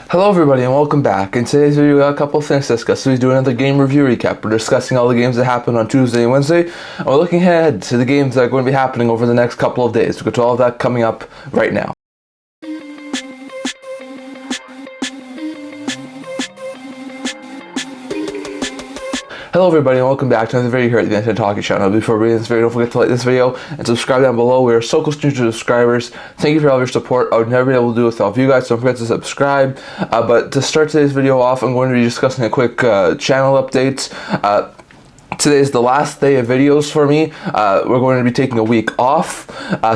Hello everybody and welcome back. In today's video we got a couple of things to discuss. So we do another game review recap. We're discussing all the games that happened on Tuesday and Wednesday. And we're looking ahead to the games that are going to be happening over the next couple of days. We'll get to all of that coming up right now. Hello everybody and welcome back to another video here at the Internet Talkie channel. Before we begin this video, don't forget to like this video and subscribe down below. We are so close to subscribers. Thank you for all your support. I would never be able to do it without you guys, so don't forget to subscribe. But to start today's video off, I'm going to be discussing a quick channel update. Today is the last day of videos for me. We're going to be taking a week off,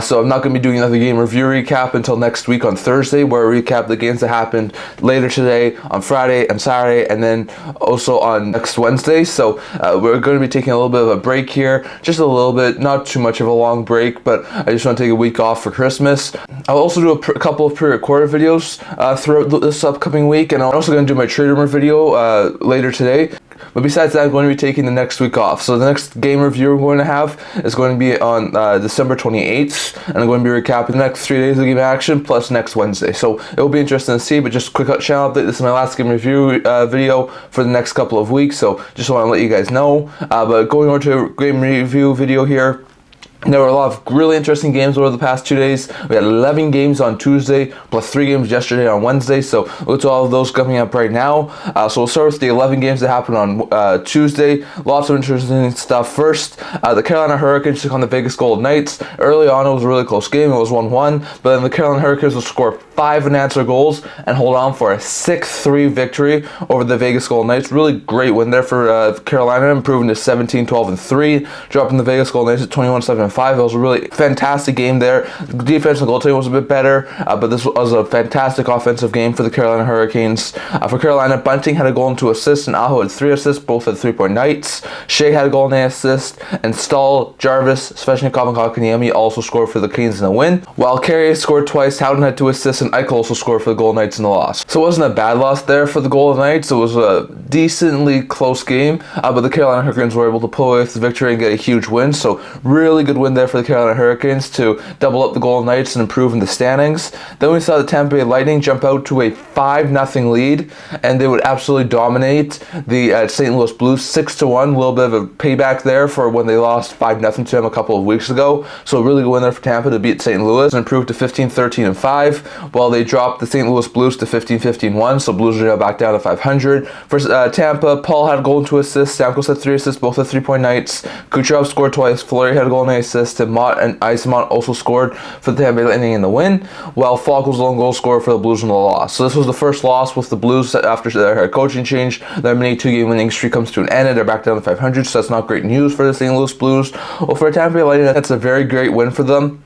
so I'm not going to be doing another game review recap until next week on Thursday, where I recap the games that happened later today, on Friday and Saturday, and then also on next Wednesday. So we're going to be taking a little bit of a break here, just a little bit, not too much of a long break, but I just want to take a week off for Christmas. I'll also do a couple of pre-recorded videos throughout this upcoming week, and I'm also going to do my trade rumor video later today. But besides that, I'm going to be taking the next week off. So the next game review we're going to have is going to be on December 28th. And I'm going to be recapping the next 3 days of game action plus next Wednesday. So it will be interesting to see, but just a quick channel update. This is my last game review video for the next couple of weeks. So just want to let you guys know. But going on to a game review video here. There were a lot of really interesting games over the past 2 days. We had 11 games on Tuesday, plus 3 games yesterday on Wednesday. So we'll get to all of those coming up right now. So we'll start with the 11 games that happened on Tuesday. Lots of interesting stuff. First, the Carolina Hurricanes took on the Vegas Golden Knights. Early on, it was a really close game. It was 1-1. But then the Carolina Hurricanes will score 5 unanswered goals and hold on for a 6-3 victory over the Vegas Golden Knights. Really great win there for Carolina, improving to 17-12-3, dropping the Vegas Golden Knights at 21-7-5. It was a really fantastic game there. The defense and goaltending was a bit better, but this was a fantastic offensive game for the Carolina Hurricanes. For Carolina, Bunting had a goal and 2 assists, and Aho had 3 assists, both at 3-point nights. Shea had a goal and an assist, and Stahl, Jarvis, Svechnikov, and Kotkaniemi also scored for the Canes in the win. While Carey scored twice, Howden had 2 assists, and Eichel also scored for the Golden Knights in the loss. So it wasn't a bad loss there for the Golden Knights. It was a decently close game, but the Carolina Hurricanes were able to pull away with the victory and get a huge win. So really good win there for the Carolina Hurricanes to double up the Golden Knights and improve in the standings. Then we saw the Tampa Bay Lightning jump out to a 5-0 lead, and they would absolutely dominate the St. Louis Blues 6-1. A little bit of a payback there for when they lost 5-0 to them a couple of weeks ago. So a really good win there for Tampa to beat St. Louis and improve to 15-13-5, while they dropped the St. Louis Blues to 15-15-1. So Blues are now back down to 500. For Tampa, Paul had a goal and 2 assists. Stamkos had 3 assists, both at 3-point nights. Kucherov scored twice. Fleury had a goal and an assist. And Mott and Eisenmont also scored for the Tampa Bay Lightning in the win, while Falk was the lone goal scorer for the Blues in the loss. So this was the first loss with the Blues after their coaching change. Their mini 2-game winning streak comes to an end, and they're back down to 500, so that's not great news for the St. Louis Blues. Well, for the Tampa Bay Lightning, that's a very great win for them.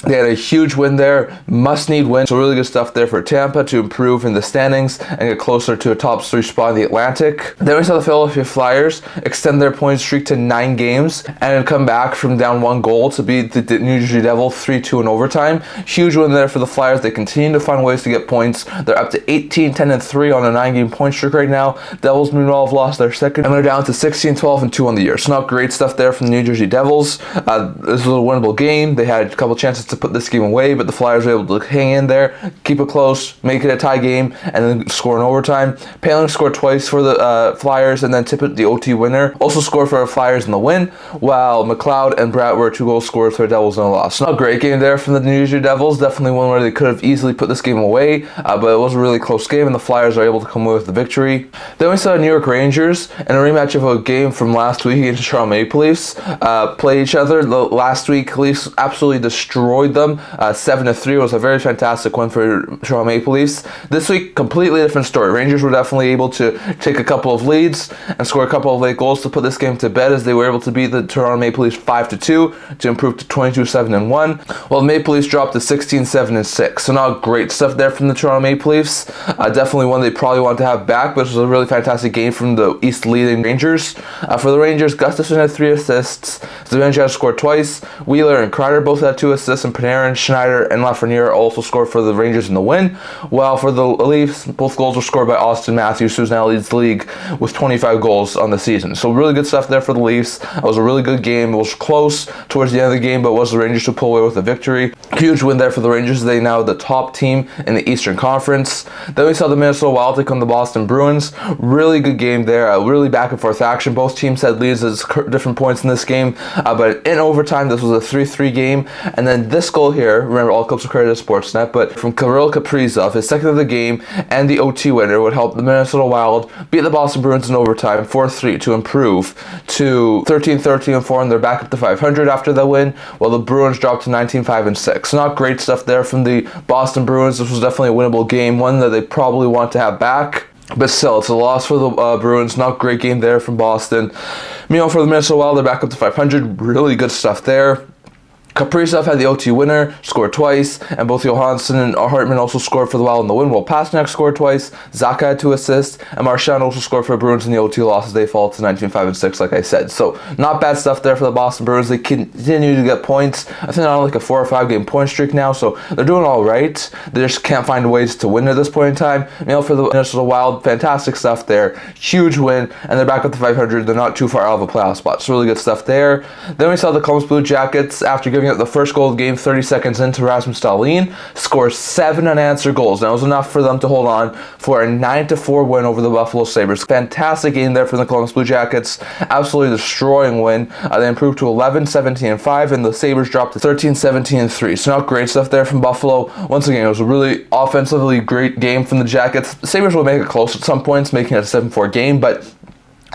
They had a huge win there, must-need win. So really good stuff there for Tampa to improve in the standings and get closer to a top 3 spot in the Atlantic. Then we saw the Philadelphia Flyers extend their point streak to 9 games and come back from down 1 goal to beat the New Jersey Devils 3-2 in overtime. Huge win there for the Flyers. They continue to find ways to get points. They're up to 18-10-3 on a 9-game point streak right now. Devils, meanwhile, have lost their second, and they're down to 16-12-2 on the year. So not great stuff there from the New Jersey Devils. This was a winnable game. They had a couple chances to put this game away, but the Flyers were able to hang in there, keep it close, make it a tie game, and then score in overtime. Paling scored twice for the Flyers, and then Tippett, the OT winner, also scored for the Flyers in the win, while McLeod and Bratt were 2 goal scorers for the Devils in the loss. Not a great game there from the New Jersey Devils. Definitely one where they could have easily put this game away, but it was a really close game, and the Flyers are able to come away with the victory. Then we saw New York Rangers in a rematch of a game from last week against the Toronto Maple Leafs play each other. Last week, Leafs absolutely destroyed them. 7-3 was a very fantastic win for Toronto Maple Leafs. This week, completely different story. Rangers were definitely able to take a couple of leads and score a couple of late goals to put this game to bed, as they were able to beat the Toronto Maple Leafs 5-2 to improve to 22-7-1, while the Maple Leafs dropped to 16-7-6. So not great stuff there from the Toronto Maple Leafs. Definitely one they probably want to have back, but this was a really fantastic game from the East leading Rangers. For the Rangers, Gustafsson had 3 assists. Zibanejad scored twice. Wheeler and Kreider both had 2 assists, Anderson, Panarin, Schneider, and Lafreniere also scored for the Rangers in the win. While for the Leafs, both goals were scored by Austin Matthews, who now leads the league with 25 goals on the season. So really good stuff there for the Leafs. It was a really good game. It was close towards the end of the game, but it was the Rangers to pull away with a victory. Huge win there for the Rangers. They now the top team in the Eastern Conference. Then we saw the Minnesota Wild take on the Boston Bruins. Really good game there. Really back and forth action. Both teams had leads at different points in this game, but in overtime, this was a 3-3 game. And then this goal here, remember, all clips are credited to Sportsnet, but from Kirill Kaprizov, his second of the game and the OT winner, would help the Minnesota Wild beat the Boston Bruins in overtime 4-3 to improve to 13-13-4, and they're back up to 500 after the win, while the Bruins dropped to 19-5-6. Not great stuff there from the Boston Bruins. This was definitely a winnable game, one that they probably want to have back. But still, it's a loss for the Bruins. Not great game there from Boston. Meanwhile, for the Minnesota Wild, they're back up to 500. Really good stuff there. Kaprizov had the OT winner, scored twice, and both Johansson and Hartman also scored for the Wild in the win, while Pasternak scored twice, Zacha had 2 assists, and Marchand also scored for the Bruins in the OT loss as they fall to 19-5-6, like I said. So, not bad stuff there for the Boston Bruins. They continue to get points. I think they're on like a 4 or 5 game point streak now, so they're doing all right. They just can't find ways to win at this point in time. For the Minnesota Wild, fantastic stuff there. Huge win, and they're back up to 500. They're not too far out of a playoff spot, so really good stuff there. Then we saw the Columbus Blue Jackets, after giving up the first goal of the game 30 seconds into, Rasmus Dahlin scores 7 unanswered goals. That was enough for them to hold on for a 9-4 win over the Buffalo Sabres. Fantastic game there for the Columbus Blue Jackets. Absolutely destroying win. They improved to 11-17-5, and the Sabres dropped to 13-17-3. So not great stuff there from Buffalo. Once again, it was a really offensively great game from the Jackets. The Sabres will make it close at some points, making it a 7-4 game, but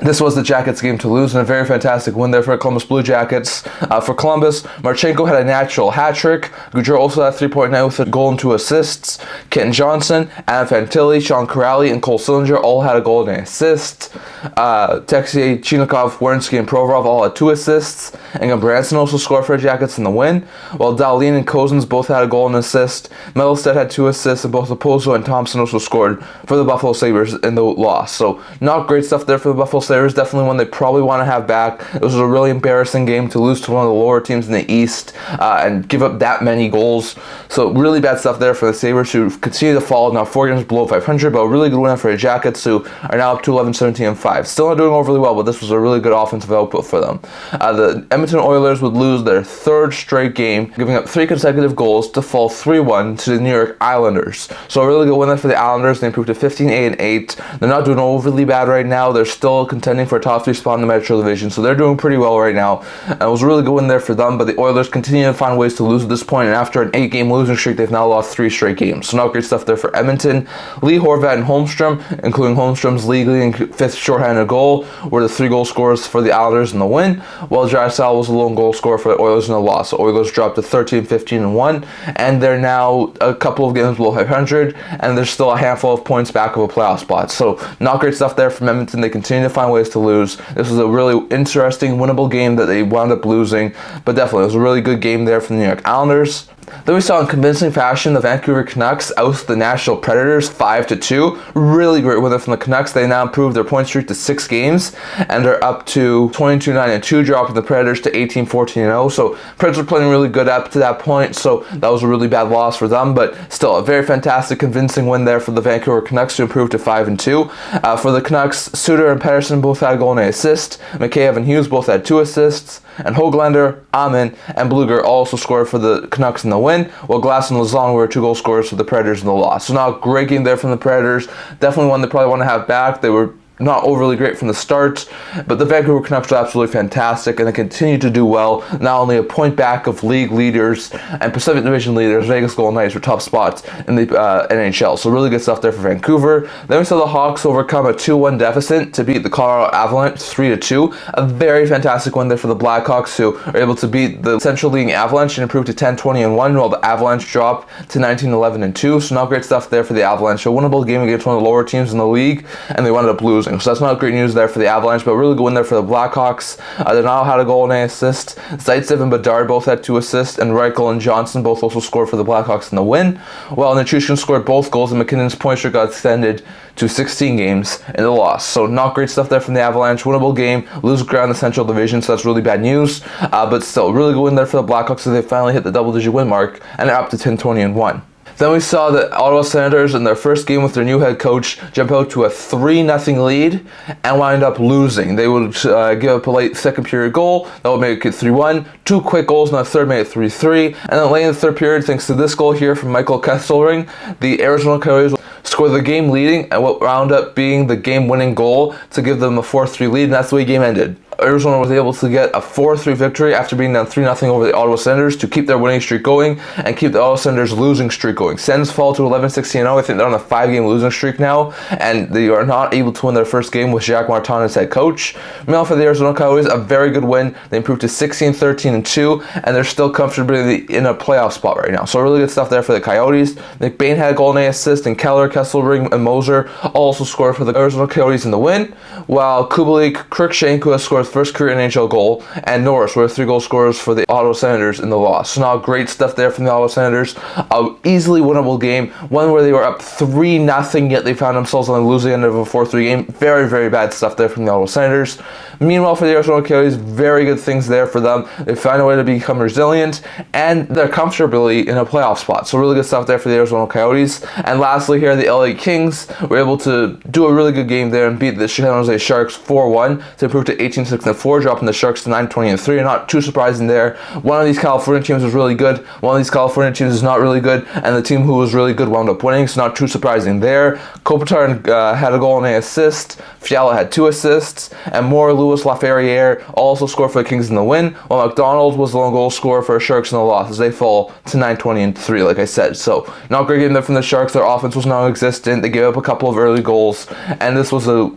this was the Jackets' game to lose, and a very fantastic win there for Columbus Blue Jackets. For Columbus, Marchenko had a natural hat trick. Gaudreau also had 3.9 with a goal and 2 assists. Kenton Johnson, Adam Fantilli, Sean Corrali, and Cole Sillinger all had a goal and an assist. Texier, Chinakhov, Werenski, and Provorov all had 2 assists. And Branson also scored for the Jackets in the win, while Dahlin and Cozens both had a goal and an assist. Mittelstadt had 2 assists, and both Oposo and Thompson also scored for the Buffalo Sabres in the loss. So not great stuff there for the Buffalo Sabres. Definitely one they probably want to have back. It was a really embarrassing game to lose to one of the lower teams in the East and give up that many goals. So really bad stuff there for the Sabres, who continue to fall now 4 games below 500, but a really good win for the Jackets, who are now up to 11-17-5. Still not doing overly well, but this was a really good offensive output for them. The Edmonton Oilers would lose their 3rd straight game, giving up 3 consecutive goals to fall 3-1 to the New York Islanders. So a really good win there for the Islanders. They improved to 15-8-8. They're not doing overly bad right now. They're still contending for a top 3 spot in the Metro Division, so they're doing pretty well right now. And it was a really good win there for them, but the Oilers continue to find ways to lose at this point, and after an 8-game losing streak, they've now lost 3 straight games. So not great stuff there for Edmonton. Lee, Horvat, and Holmstrom, including Holmstrom's league-leading 5th shorthanded goal, were the 3 goal scorers for the Islanders in the win, while Draisaitl was the lone goal scorer for the Oilers in the loss. The Oilers dropped to 13-15-1, and they're now a couple of games below 500, and there's still a handful of points back of a playoff spot. So not great stuff there from Edmonton. They continue to find ways to lose. This was a really interesting, winnable game that they wound up losing, but definitely it was a really good game there from the New York Islanders. Then we saw in convincing fashion the Vancouver Canucks oust the Nashville Predators 5-2. Really great win from the Canucks. They now improved their point streak to 6 games and are up to 22-9-2, dropping the Predators to 18-14-0. So Predators were playing really good up to that point, so that was a really bad loss for them, but still a very fantastic, convincing win there for the Vancouver Canucks to improve to 5-2. For the Canucks, Suter and Pettersson both had a goal and an assist. McKayev and Hughes both had 2 assists. And Höglander, Amin, and Bluger also scored for the Canucks in the win, while Glass and Lazon were 2 goal scorers for the Predators in the loss. So not a great game there from the Predators. Definitely one they probably want to have back. They were not overly great from the start, but the Vancouver Canucks are absolutely fantastic, and they continue to do well. Not only a point back of league leaders and Pacific Division leaders, Vegas Golden Knights for top spots in the NHL. So really good stuff there for Vancouver. Then we saw the Hawks overcome a 2-1 deficit to beat the Colorado Avalanche 3-2. A very fantastic win there for the Blackhawks, who are able to beat the Central League Avalanche and improve to 10-20-1, while the Avalanche dropped to 19-11-2. So not great stuff there for the Avalanche. A winnable game against one of the lower teams in the league, and they wound up losing. losing. So that's not great news there for the Avalanche, but really good win there for the Blackhawks. Donato had a goal and an assist. Zaitsev and Bedard both had 2 assists, and Reichel and Johnson both also scored for the Blackhawks in the win. While Nichushkin scored both goals, and McKinnon's point streak got extended to 16 games in the loss. So not great stuff there from the Avalanche. Winnable game, lose ground in the Central Division, so that's really bad news. But still, really good win there for the Blackhawks, so they finally hit the double-digit win mark, and they're up to 10-20-1. Then we saw the Ottawa Senators in their first game with their new head coach jump out to a 3-0 lead and wind up losing. They would give up a late second period goal that would make it 3-1. 2 quick goals in the third made it 3-3. And then late in the third period, thanks to this goal here from Michael Kesselring, the Arizona Coyotes scored the game leading and what wound up being the game-winning goal to give them a 4-3 lead, and that's the way the game ended. Arizona was able to get a 4-3 victory after being down 3-0 over the Ottawa Senators to keep their winning streak going and keep the Ottawa Senators losing streak going. Sens fall to 11-16-0. I think they're on a 5-game losing streak now, and they are not able to win their first game with Jacques Martin as head coach. Meanwhile, for the Arizona Coyotes, a very good win. They improved to 16-13-2, and they're still comfortably in a playoff spot right now. So really good stuff there for the Coyotes. McBain had a goal and an assist, and Keller, Kesselring, and Moser also scored for the Arizona Coyotes in the win, while Kubalik, Crookshank scored first career NHL goal, and Norris were 3-goal scorers for the Ottawa Senators in the loss. So now great stuff there from the Ottawa Senators. An easily winnable game, one where they were up 3-0, yet they found themselves on the losing end of a 4-3 game. Very, very bad stuff there from the Ottawa Senators. Meanwhile, for the Arizona Coyotes, very good things there for them. They find a way to become resilient, and they're comfortably in a playoff spot. So really good stuff there for the Arizona Coyotes. And lastly here, the LA Kings were able to do a really good game there and beat the San Jose Sharks 4-1 to improve to 18-6-4, dropping the Sharks to 9-20-3. Not too surprising there. One of these California teams was really good. One of these California teams is not really good, and the team who was really good wound up winning, so not too surprising there. Kopitar had a goal and an assist. Fiala had 2 assists, and more Louis Laferriere also scored for the Kings in the win, while McDonald was the lone goal scorer for the Sharks in the loss as they fall to 9-20-3, like I said. So not great game there from the Sharks. Their offense was non-existent. They gave up a couple of early goals, and this was a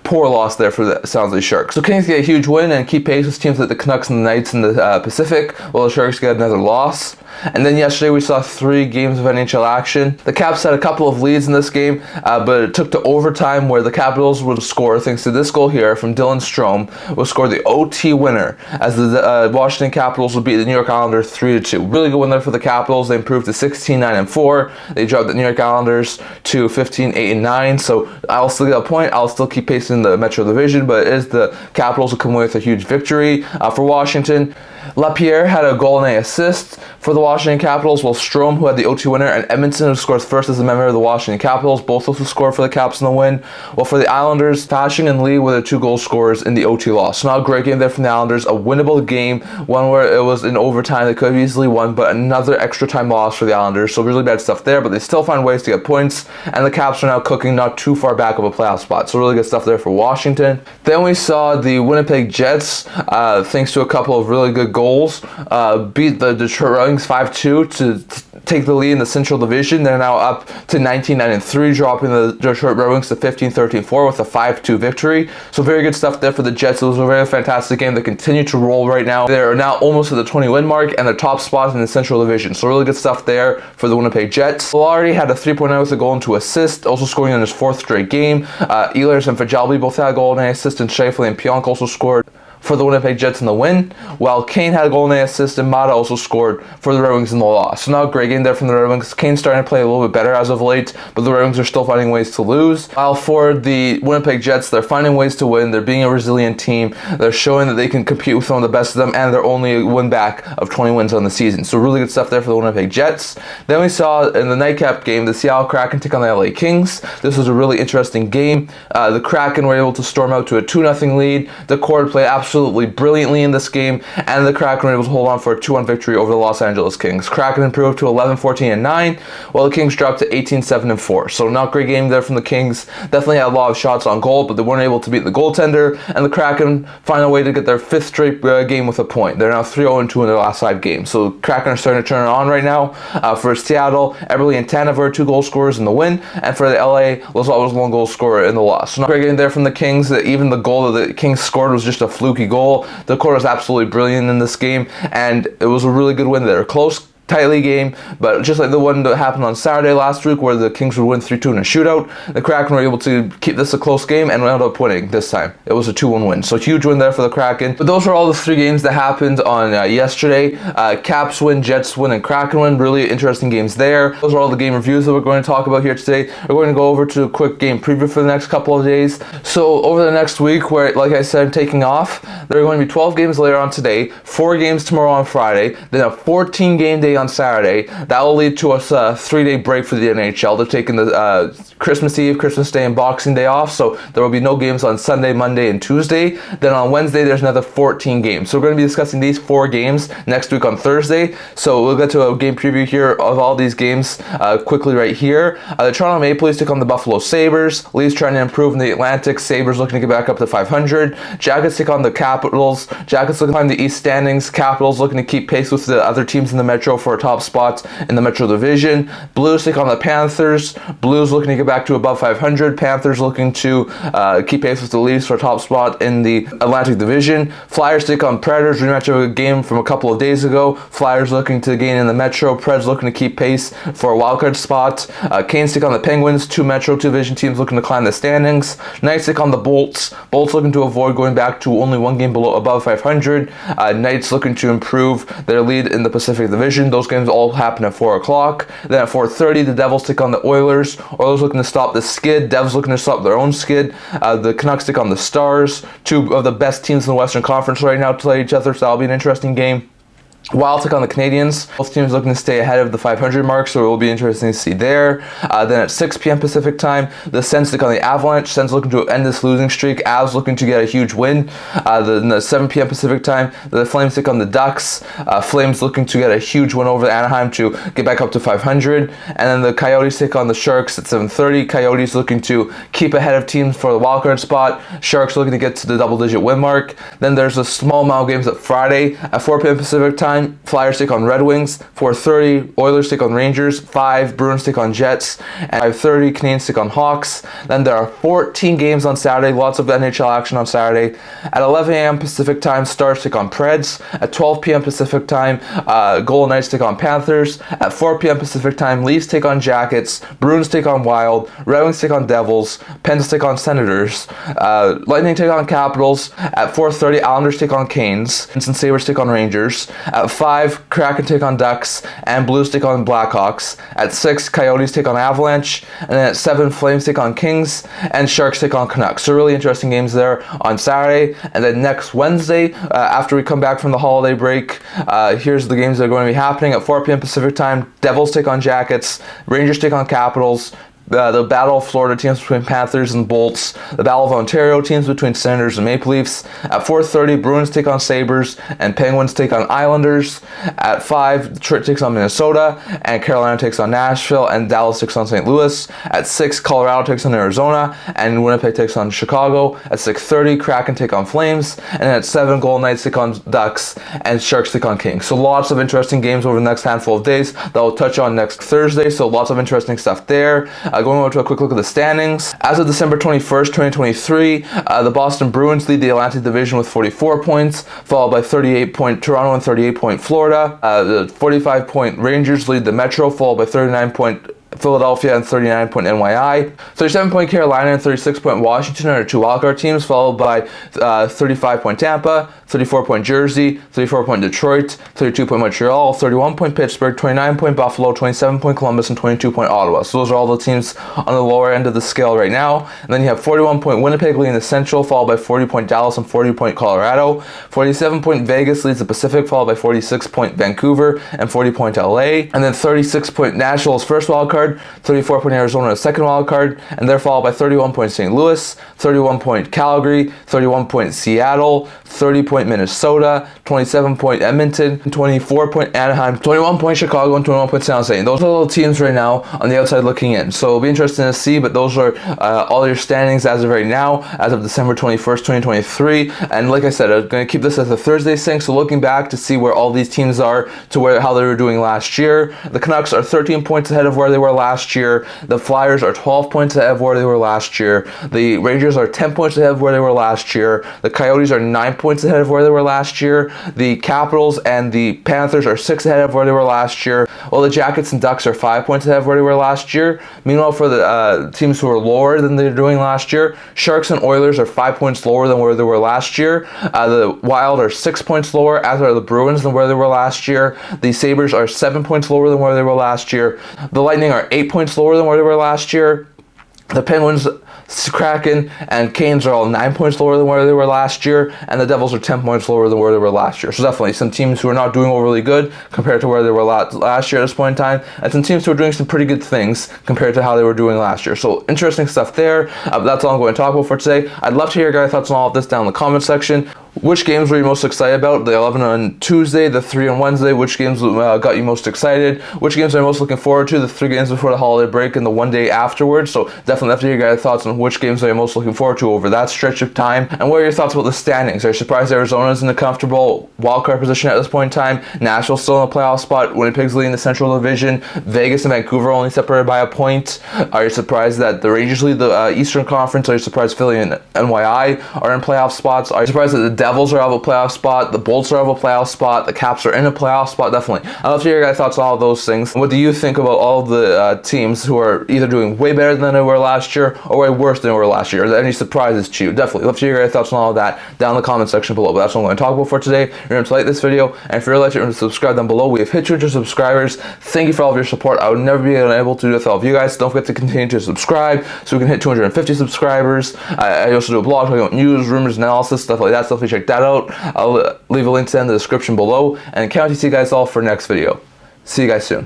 poor loss there for the San Jose Sharks. So Kings get a huge win and keep pace with teams like the Canucks and the Knights in the Pacific, while the Sharks get another loss. And then yesterday we saw 3 games of NHL action. The Caps had a couple of leads in this game, but it took to overtime where the Capitals would score thanks to this goal here from Dylan Strome, would score the OT winner as the Washington Capitals would beat the New York Islanders 3-2. Really good win there for the Capitals. They improved to 16-9-4. They dropped the New York Islanders to 15-8-9. So I'll still get a point. I'll still keep pacing the Metro Division, but it is the Capitals who come away with a huge victory for Washington. Lapierre had a goal and an assist for the Washington Capitals, while Strome, who had the OT winner, and Edmonton, who scores first as a member of the Washington Capitals, both also scored for the Caps in the win. While for the Islanders, Fasching and Lee were the 2 goal scorers in the OT loss. So not a great game there from the Islanders, a winnable game, one where it was in overtime they could have easily won, but another extra time loss for the Islanders. So really bad stuff there, but they still find ways to get points, and the Caps are now cooking not too far back of a playoff spot. So really good stuff there for Washington. Then we saw the Winnipeg Jets, thanks to a couple of really good goals, beat the Detroit Red Wings 5-2 to take the lead in the Central Division. They're now up to 19-9-3, dropping the Detroit Red Wings to 15-13-4 with a 5-2 victory. So very good stuff there for the Jets. It was a very fantastic game. They continue to roll right now. They're now almost at the 20-win mark, and they're top spot in the Central Division. So really good stuff there for the Winnipeg Jets. Larry had a 3.0 with a goal and 2 assists, also scoring in his 4th straight game. Ehlers and Fajalbi both had a goal and an assist, and Scheifele and Pionk also scored for the Winnipeg Jets in the win, while Kane had a goal and an assist, and Mata also scored for the Red Wings in the loss. So now a great game there from the Red Wings. Kane's starting to play a little bit better as of late, but the Red Wings are still finding ways to lose. While for the Winnipeg Jets, they're finding ways to win. They're being a resilient team. They're showing that they can compete with some of the best of them, and they're only a win back of 20 wins on the season. So really good stuff there for the Winnipeg Jets. Then we saw in the nightcap game, the Seattle Kraken take on the LA Kings. This was a really interesting game. The Kraken were able to storm out to a 2-0 lead. The Cord played absolutely brilliantly in this game, and the Kraken were able to hold on for a 2-1 victory over the Los Angeles Kings. Kraken improved to 11-14-9, while the Kings dropped to 18-7-4. So not a great game there from the Kings. Definitely had a lot of shots on goal, but they weren't able to beat the goaltender, and the Kraken find a way to get their 5th straight game with a point. They're now 3-0-2 in their last 5 games. So Kraken are starting to turn it on right now. For Seattle, Eberle and Tanev were 2 goal scorers in the win, and for the LA, Lauzon was 1 goal scorer in the loss. So not a great game there from the Kings. Even the goal that the Kings scored was just a fluky goal. The Cord was absolutely brilliant in this game, and it was a really good win there. Close tightly game, but just like the one that happened on Saturday last week where the Kings would win 3-2 in a shootout, the Kraken were able to keep this a close game and ended up winning this time. It was a 2-1 win, so huge win there for the Kraken. But those were all the 3 games that happened on yesterday. Caps win, Jets win, and Kraken win. Really interesting games there. Those are all the game reviews that we're going to talk about here today. We're going to go over to a quick game preview for the next couple of days. So over the next week, where, like I said, taking off, there are going to be 12 games later on today, 4 games tomorrow on Friday, then a 14 game day on Saturday. That will lead to us a 3-day break for the NHL. They're taking the Christmas Eve, Christmas Day, and Boxing Day off, so there will be no games on Sunday, Monday, and Tuesday. Then on Wednesday, there's another 14 games. So we're going to be discussing these 4 games next week on Thursday. So we'll get to a game preview here of all these games quickly right here. The Toronto Maple Leafs take on the Buffalo Sabres. Leafs trying to improve in the Atlantic. Sabres looking to get back up to 500. Jackets take on the Capitals. Jackets looking to climb the East standings. Capitals looking to keep pace with the other teams in the Metro for a top spot in the Metro Division. Blues take on the Panthers. Blues looking to get back to above 500. Panthers looking to keep pace with the Leafs for a top spot in the Atlantic Division. Flyers take on Predators. Rematch of a game from a couple of days ago. Flyers looking to gain in the Metro. Preds looking to keep pace for a wildcard spot. Canes take on the Penguins. 2 Metro Division teams looking to climb the standings. Knights take on the Bolts. Bolts looking to avoid going back to only 1 game below above 500. Knights looking to improve their lead in the Pacific Division. Those games all happen at 4 o'clock. Then at 4:30, the Devils take on the Oilers. Oilers looking to stop the skid. Devils looking to stop their own skid. The Canucks take on the Stars. 2 of the best teams in the Western Conference right now to play each other, so that'll be an interesting game. Wild take on the Canadiens. Both teams looking to stay ahead of the 500 mark, so it will be interesting to see there. Then at 6 p.m. Pacific time, the Sens take on the Avalanche. Sens looking to end this losing streak. Avs looking to get a huge win. Then at 7 p.m. Pacific time, the Flames take on the Ducks. Flames looking to get a huge win over Anaheim to get back up to 500. And then the Coyotes take on the Sharks at 7:30. Coyotes looking to keep ahead of teams for the wildcard spot. Sharks looking to get to the double-digit win mark. Then there's a small amount of games at Friday at 4 p.m. Pacific time. Flyers take on Red Wings. 4:30, Oilers take on Rangers. 5, Bruins take on Jets. And 5:30, Canadiens take on Hawks. Then there are 14 games on Saturday. Lots of NHL action on Saturday. At 11 a.m. Pacific time, Stars take on Preds. At 12 p.m. Pacific time, Golden Knights take on Panthers. At 4 p.m. Pacific time, Leafs take on Jackets. Bruins take on Wild. Red Wings take on Devils. Pens take on Senators. Lightning take on Capitals. At 4:30, Islanders take on Canes. And Sabres take on Rangers. At 5, Kraken take on Ducks, and Blues take on Blackhawks. At 6, Coyotes take on Avalanche, and then at 7, Flames take on Kings, and Sharks take on Canucks. So really interesting games there on Saturday. And then next Wednesday, after we come back from the holiday break, here's the games that are going to be happening. At 4 p.m. Pacific time, Devils take on Jackets, Rangers take on Capitals, the Battle of Florida teams between Panthers and Bolts, the Battle of Ontario teams between Senators and Maple Leafs. At 4:30, Bruins take on Sabres, and Penguins take on Islanders. At 5, Detroit takes on Minnesota, and Carolina takes on Nashville, and Dallas takes on St. Louis. At 6, Colorado takes on Arizona, and Winnipeg takes on Chicago. At 6:30, Kraken take on Flames, and at 7, Golden Knights take on Ducks, and Sharks take on Kings. So lots of interesting games over the next handful of days that we'll touch on next Thursday, so lots of interesting stuff there. Going over to a quick look at the standings. As of December 21st, 2023, the Boston Bruins lead the Atlantic Division with 44 points, followed by 38-point Toronto and 38-point Florida. The 45-point Rangers lead the Metro, followed by 39-point Philadelphia and 39-point NYI. 37-point Carolina and 36-point Washington are 2 wildcard teams, followed by 35-point Tampa, 34-point Jersey, 34-point Detroit, 32-point Montreal, 31-point Pittsburgh, 29-point Buffalo, 27-point Columbus, and 22-point Ottawa. So those are all the teams on the lower end of the scale right now. And then you have 41-point Winnipeg leading the Central, followed by 40-point Dallas and 40-point Colorado. 47-point Vegas leads the Pacific, followed by 46-point Vancouver and 40-point LA. And then 36-point Nashville's first wildcard, 34-point Arizona is second wildcard, and they're followed by 31-point St. Louis, 31-point Calgary, 31-point Seattle, 30-point Minnesota, 27-point Edmonton, 24-point Anaheim, 21-point Chicago, and 21-point San Jose. And those are the teams right now on the outside looking in. So it'll be interesting to see, but those are all your standings as of right now, as of December 21st, 2023. And like I said, I'm going to keep this as a Thursday sync, so looking back to see where all these teams are to how they were doing last year. The Canucks are 13 points ahead of where they were were last year. The Flyers are 12 points ahead of where they were last year. The Rangers are 10 points ahead of where they were last year. The Coyotes are 9 points ahead of where they were last year. The Capitals and the Panthers are 6 ahead of where they were last year. While the Jackets and Ducks are 5 points ahead of where they were last year. Meanwhile, for the teams who are lower than they were doing last year, Sharks and Oilers are 5 points lower than where they were last year. The Wild are 6 points lower, as are the Bruins, than where they were last year. The Sabres are 7 points lower than where they were last year. The Lightning are 8 points lower than where they were last year. The Penguins, Kraken, and Canes are all 9 points lower than where they were last year, and the Devils are 10 points lower than where they were last year. So definitely some teams who are not doing overly good compared to where they were last year at this point in time, and some teams who are doing some pretty good things compared to how they were doing last year. So interesting stuff there. That's all I'm going to talk about for today. I'd love to hear your guys' thoughts on all of this down in the comment section. Which games were you most excited about? The 11 on Tuesday, the 3 on Wednesday. Which games got you most excited? Which games are you most looking forward to? The 3 games before the holiday break and the 1 day afterwards. So definitely have to hear your guys' thoughts on which games are you most looking forward to over that stretch of time. And what are your thoughts about the standings? Are you surprised Arizona's in a comfortable wildcard position at this point in time? Nashville's still in a playoff spot. Winnipeg's leading the Central Division. Vegas and Vancouver only separated by a point. Are you surprised that the Rangers lead the Eastern Conference? Are you surprised Philly and NYI are in playoff spots? Are you surprised that the Devils are out of a playoff spot? The Bolts are out of a playoff spot. The Caps are in a playoff spot. Definitely. I'd love to hear your guys' thoughts on all of those things. What do you think about all of the teams who are either doing way better than they were last year or way worse than they were last year? Are there any surprises to you? Definitely. Love to hear your guys' thoughts on all of that down in the comment section below. But that's what I'm going to talk about for today. Remember to like this video, and if you're like it, remember to subscribe down below. We have hit 200 subscribers. Thank you for all of your support. I would never be able to do this without you guys. Don't forget to continue to subscribe so we can hit 250 subscribers. I also do a blog talking about news, rumors, analysis, stuff like that. So definitely check that out. I'll leave a link to that in the description below, and can't wait to see you guys all for next video. See you guys soon.